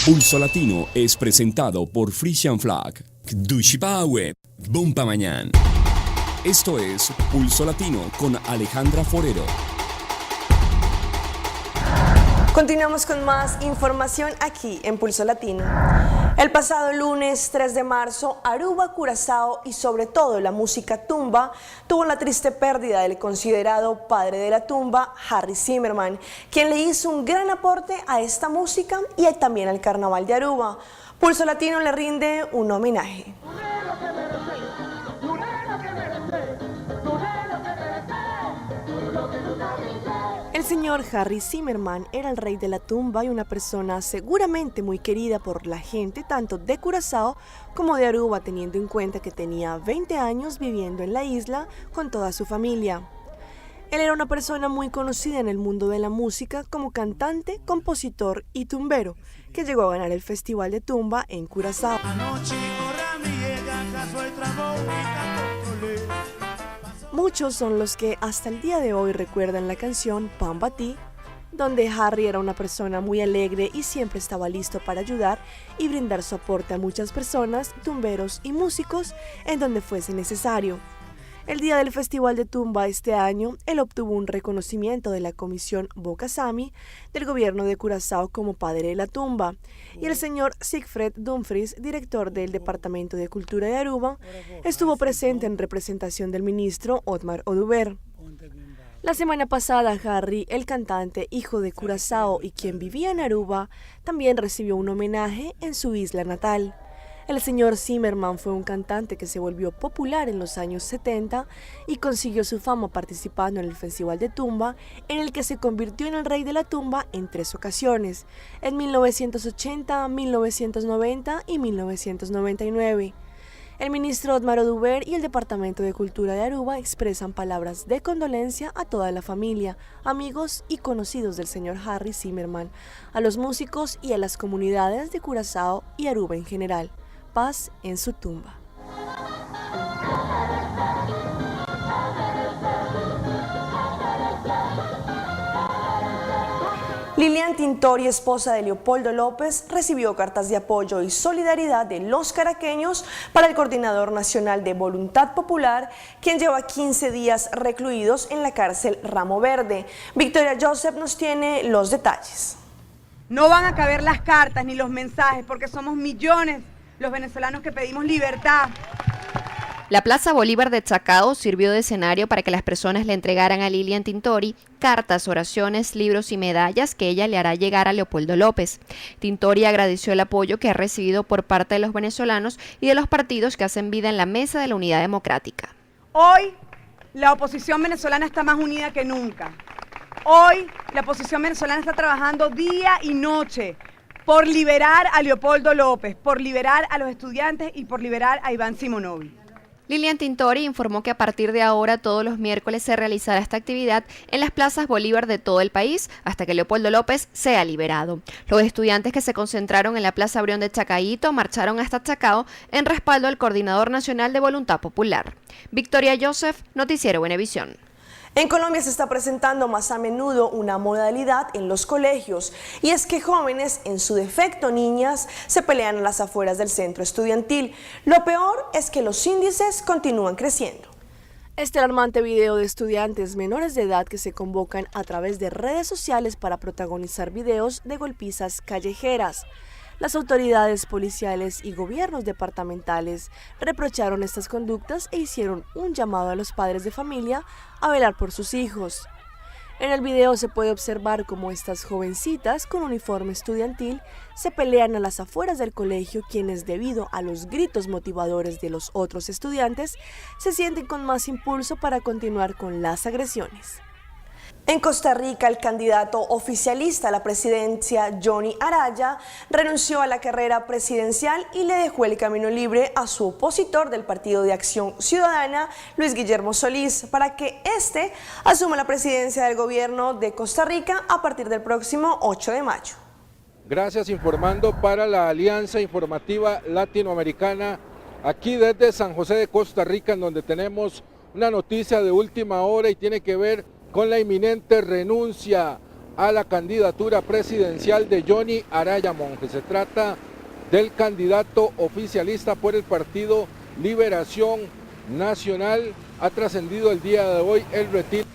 Pulso Latino es presentado por Frisian Flag, Dushipawe, Bumpa Mañán. Esto es Pulso Latino con Alejandra Forero. Continuamos con más información aquí en Pulso Latino. El pasado lunes 3 de marzo, Aruba, Curazao y sobre todo la música tumba tuvo la triste pérdida del considerado padre de la tumba, Harry Zimmerman, quien le hizo un gran aporte a esta música y también al carnaval de Aruba. Pulso Latino le rinde un homenaje. El señor Harry Zimmerman era el rey de la tumba y una persona seguramente muy querida por la gente tanto de Curazao como de Aruba, teniendo en cuenta que tenía 20 años viviendo en la isla con toda su familia. Él era una persona muy conocida en el mundo de la música como cantante, compositor y tumbero, que llegó a ganar el Festival de Tumba en Curazao. Muchos son los que hasta el día de hoy recuerdan la canción Pambati, donde Harry era una persona muy alegre y siempre estaba listo para ayudar y brindar su aporte a muchas personas, tumberos y músicos en donde fuese necesario. El día del Festival de Tumba este año, él obtuvo un reconocimiento de la Comisión Bokasami del gobierno de Curazao como padre de la tumba, y el señor Siegfried Dumfries, director del Departamento de Cultura de Aruba, estuvo presente en representación del ministro Otmar Oduber. La semana pasada, Harry, el cantante hijo de Curazao y quien vivía en Aruba, también recibió un homenaje en su isla natal. El señor Zimmerman fue un cantante que se volvió popular en los años 70 y consiguió su fama participando en el Festival de Tumba, en el que se convirtió en el rey de la tumba en 3 ocasiones, en 1980, 1990 y 1999. El ministro Otmar Oduber y el Departamento de Cultura de Aruba expresan palabras de condolencia a toda la familia, amigos y conocidos del señor Harry Zimmerman, a los músicos y a las comunidades de Curazao y Aruba en general. Paz en su tumba. Lilian Tintori, esposa de Leopoldo López, recibió cartas de apoyo y solidaridad de los caraqueños para el coordinador nacional de Voluntad Popular, quien lleva 15 días recluidos en la cárcel Ramo Verde. Victoria Joseph nos tiene los detalles. No van a caber las cartas ni los mensajes porque somos millones los venezolanos que pedimos libertad. La Plaza Bolívar de Chacao sirvió de escenario para que las personas le entregaran a Lilian Tintori cartas, oraciones, libros y medallas que ella le hará llegar a Leopoldo López. Tintori agradeció el apoyo que ha recibido por parte de los venezolanos y de los partidos que hacen vida en la Mesa de la Unidad Democrática. Hoy la oposición venezolana está más unida que nunca. Hoy la oposición venezolana está trabajando día y noche por liberar a Leopoldo López, por liberar a los estudiantes y por liberar a Iván Simonovi. Lilian Tintori informó que a partir de ahora todos los miércoles se realizará esta actividad en las plazas Bolívar de todo el país hasta que Leopoldo López sea liberado. Los estudiantes que se concentraron en la Plaza Brión de Chacaíto marcharon hasta Chacao en respaldo al Coordinador Nacional de Voluntad Popular. Victoria Joseph, Noticiero Venevisión. En Colombia se está presentando más a menudo una modalidad en los colegios, y es que jóvenes, en su defecto niñas, se pelean a las afueras del centro estudiantil. Lo peor es que los índices continúan creciendo. Este alarmante video de estudiantes menores de edad que se convocan a través de redes sociales para protagonizar videos de golpizas callejeras. Las autoridades policiales y gobiernos departamentales reprocharon estas conductas e hicieron un llamado a los padres de familia a velar por sus hijos. En el video se puede observar cómo estas jovencitas con uniforme estudiantil se pelean a las afueras del colegio, quienes debido a los gritos motivadores de los otros estudiantes se sienten con más impulso para continuar con las agresiones. En Costa Rica, el candidato oficialista a la presidencia, Johnny Araya, renunció a la carrera presidencial y le dejó el camino libre a su opositor del Partido de Acción Ciudadana, Luis Guillermo Solís, para que éste asuma la presidencia del gobierno de Costa Rica a partir del próximo 8 de mayo. Gracias, informando para la Alianza Informativa Latinoamericana, aquí desde San José de Costa Rica, en donde tenemos una noticia de última hora y tiene que ver con la inminente renuncia a la candidatura presidencial de Johnny Araya Monge. Se trata del candidato oficialista por el partido Liberación Nacional. Ha trascendido el día de hoy el retiro.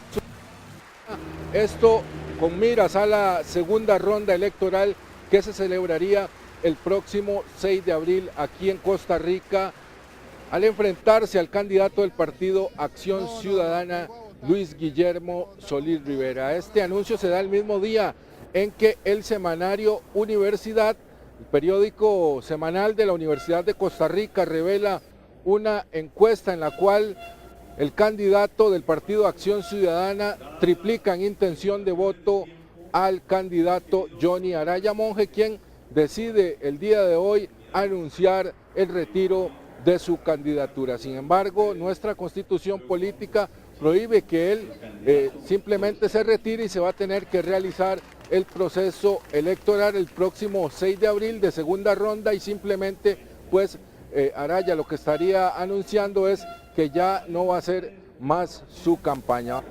Esto con miras a la segunda ronda electoral que se celebraría el próximo 6 de abril aquí en Costa Rica, al enfrentarse al candidato del partido Acción Ciudadana, Luis Guillermo Solís Rivera. Este anuncio se da el mismo día en que el semanario Universidad, el periódico semanal de la Universidad de Costa Rica, revela una encuesta en la cual el candidato del partido Acción Ciudadana triplica en intención de voto al candidato Johnny Araya Monge, quien decide el día de hoy anunciar el retiro de su candidatura. Sin embargo, nuestra constitución política prohíbe que él simplemente se retire y se va a tener que realizar el proceso electoral el próximo 6 de abril de segunda ronda, y simplemente pues Araya lo que estaría anunciando es que ya no va a hacer más su campaña.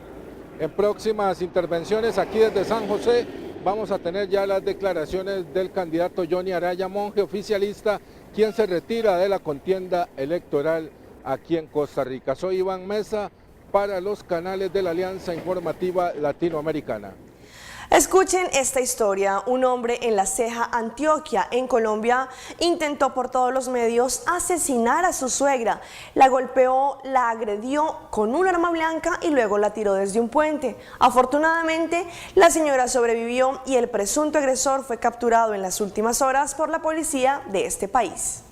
En próximas intervenciones aquí desde San José vamos a tener ya las declaraciones del candidato Johnny Araya Monge, oficialista, quien se retira de la contienda electoral aquí en Costa Rica. Soy Iván Mesa para los canales de la Alianza Informativa Latinoamericana. Escuchen esta historia. Un hombre en La Ceja, Antioquia, en Colombia, intentó por todos los medios asesinar a su suegra. La golpeó, la agredió con un arma blanca y luego la tiró desde un puente. Afortunadamente, la señora sobrevivió y el presunto agresor fue capturado en las últimas horas por la policía de este país.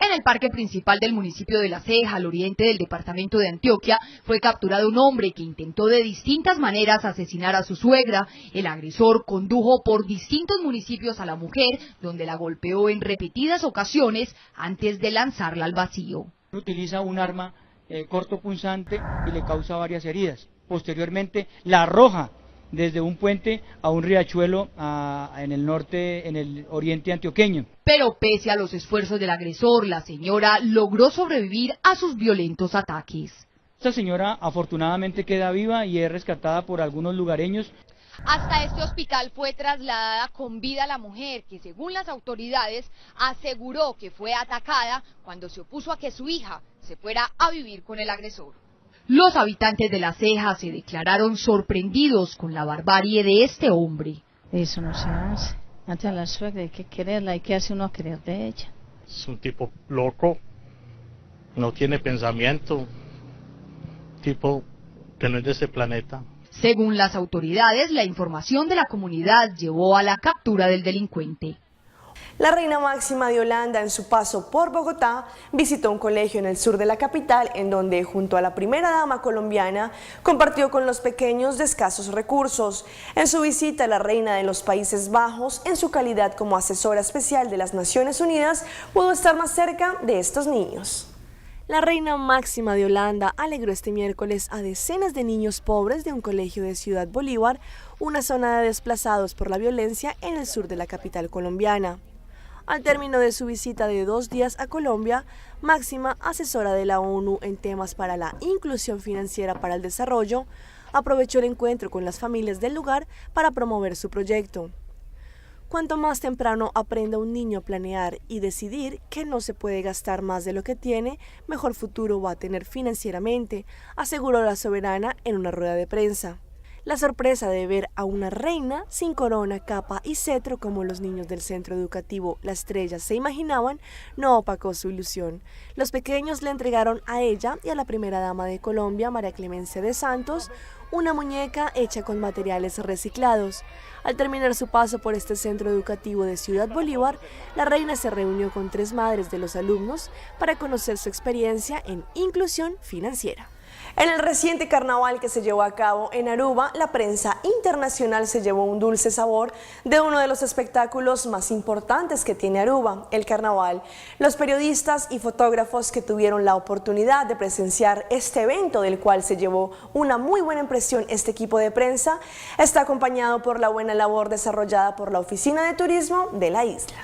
En el parque principal del municipio de La Ceja, al oriente del departamento de Antioquia, fue capturado un hombre que intentó de distintas maneras asesinar a su suegra. El agresor condujo por distintos municipios a la mujer, donde la golpeó en repetidas ocasiones antes de lanzarla al vacío. Utiliza un arma cortopunzante y le causa varias heridas. Posteriormente la arroja desde un puente a un riachuelo en el oriente antioqueño. Pero pese a los esfuerzos del agresor, la señora logró sobrevivir a sus violentos ataques. Esta señora afortunadamente queda viva y es rescatada por algunos lugareños. Hasta este hospital fue trasladada con vida la mujer, que según las autoridades aseguró que fue atacada cuando se opuso a que su hija se fuera a vivir con el agresor. Los habitantes de La Ceja se declararon sorprendidos con la barbarie de este hombre. Eso no se hace. Antes a la suegra hay que quererla, hay que hacer uno a querer de ella. Es un tipo loco, no tiene pensamiento, tipo que no es de este planeta. Según las autoridades, la información de la comunidad llevó a la captura del delincuente. La reina máxima de Holanda, en su paso por Bogotá, visitó un colegio en el sur de la capital, en donde, junto a la primera dama colombiana, compartió con los pequeños de escasos recursos. En su visita, la reina de los Países Bajos, en su calidad como asesora especial de las Naciones Unidas, pudo estar más cerca de estos niños. La reina máxima de Holanda alegró este miércoles a decenas de niños pobres de un colegio de Ciudad Bolívar, una zona de desplazados por la violencia en el sur de la capital colombiana. Al término de su visita de 2 días a Colombia, máxima asesora de la ONU en temas para la inclusión financiera para el desarrollo, aprovechó el encuentro con las familias del lugar para promover su proyecto. Cuanto más temprano aprenda un niño a planear y decidir que no se puede gastar más de lo que tiene, mejor futuro va a tener financieramente, aseguró la soberana en una rueda de prensa. La sorpresa de ver a una reina sin corona, capa y cetro como los niños del centro educativo La Estrella se imaginaban no opacó su ilusión. Los pequeños le entregaron a ella y a la primera dama de Colombia, María Clemencia de Santos, una muñeca hecha con materiales reciclados. Al terminar su paso por este centro educativo de Ciudad Bolívar, la reina se reunió con 3 madres de los alumnos para conocer su experiencia en inclusión financiera. En el reciente carnaval que se llevó a cabo en Aruba, la prensa internacional se llevó un dulce sabor de uno de los espectáculos más importantes que tiene Aruba, el carnaval. Los periodistas y fotógrafos que tuvieron la oportunidad de presenciar este evento, del cual se llevó una muy buena impresión este equipo de prensa, está acompañado por la buena labor desarrollada por la Oficina de Turismo de la isla.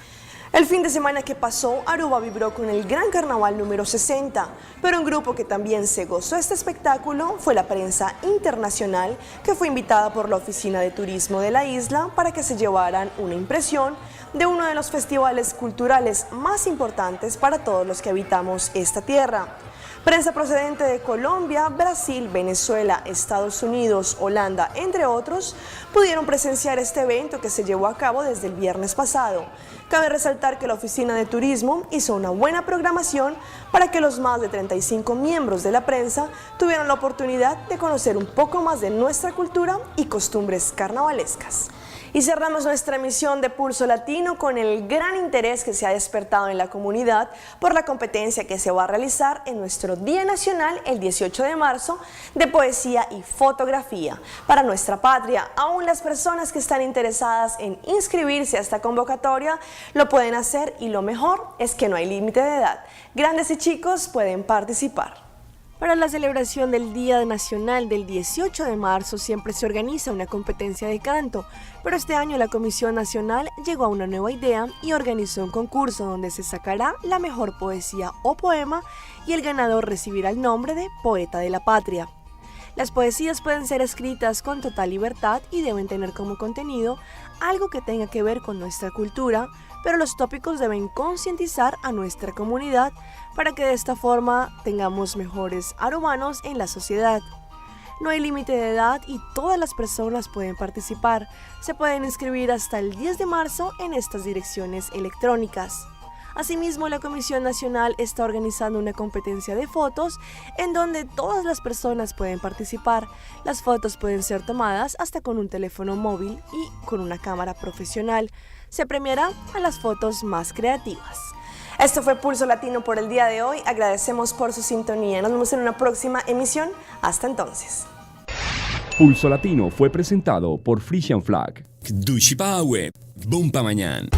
El fin de semana que pasó, Aruba vibró con el Gran Carnaval número 60, pero un grupo que también se gozó este espectáculo fue la prensa internacional, que fue invitada por la Oficina de Turismo de la isla para que se llevaran una impresión de uno de los festivales culturales más importantes para todos los que habitamos esta tierra. Prensa procedente de Colombia, Brasil, Venezuela, Estados Unidos, Holanda, entre otros, pudieron presenciar este evento que se llevó a cabo desde el viernes pasado. Cabe resaltar que la Oficina de Turismo hizo una buena programación para que los más de 35 miembros de la prensa tuvieran la oportunidad de conocer un poco más de nuestra cultura y costumbres carnavalescas. Y cerramos nuestra emisión de Pulso Latino con el gran interés que se ha despertado en la comunidad por la competencia que se va a realizar en nuestro Día Nacional el 18 de marzo de poesía y fotografía para nuestra patria. Aún las personas que están interesadas en inscribirse a esta convocatoria lo pueden hacer y lo mejor es que no hay límite de edad. Grandes y chicos pueden participar. Para la celebración del Día Nacional del 18 de marzo siempre se organiza una competencia de canto, pero este año la Comisión Nacional llegó a una nueva idea y organizó un concurso donde se sacará la mejor poesía o poema y el ganador recibirá el nombre de Poeta de la Patria. Las poesías pueden ser escritas con total libertad y deben tener como contenido algo que tenga que ver con nuestra cultura, pero los tópicos deben concientizar a nuestra comunidad para que de esta forma tengamos mejores arubanos en la sociedad. No hay límite de edad y todas las personas pueden participar. Se pueden inscribir hasta el 10 de marzo en estas direcciones electrónicas. Asimismo, la Comisión Nacional está organizando una competencia de fotos en donde todas las personas pueden participar. Las fotos pueden ser tomadas hasta con un teléfono móvil y con una cámara profesional. Se premiará a las fotos más creativas. Esto fue Pulso Latino por el día de hoy. Agradecemos por su sintonía. Nos vemos en una próxima emisión. Hasta entonces. Pulso Latino fue presentado por Frisian Flag. Dushi Pawe. Bompa Mañana.